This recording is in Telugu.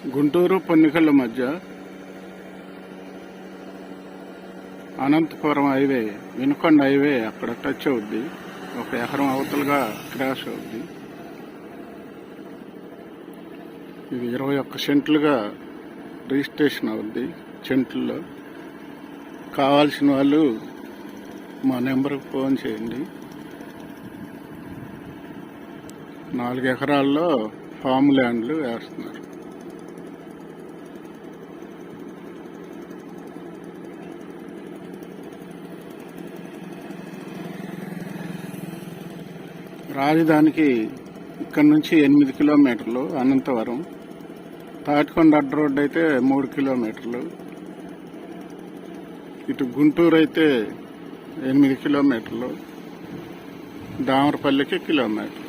గుంటూరు పొన్నికళ్ళ మధ్య అనంతపురం హైవే, వినుకొండ హైవే అక్కడ టచ్ అవుద్ది. 1 ఎకరం అవతలుగా క్రాష్ అవుద్ది. ఇది 21 సెంట్లుగా రిజిస్ట్రేషన్ అవుద్ది. సెంట్లలో కావాల్సిన వాళ్ళు మా నెంబర్కి ఫోన్ చేయండి. 4 ఎకరాల్లో ఫామ్ ల్యాండ్లు వేస్తున్నారు. రాజధానికి ఇక్కడ నుంచి 8 కిలోమీటర్లు, అనంతవరం. తాటికొండ అడ్డ రోడ్డు అయితే 3 కిలోమీటర్లు. ఇటు గుంటూరు అయితే 8 కిలోమీటర్లు, దామరపల్లికి కిలోమీటర్.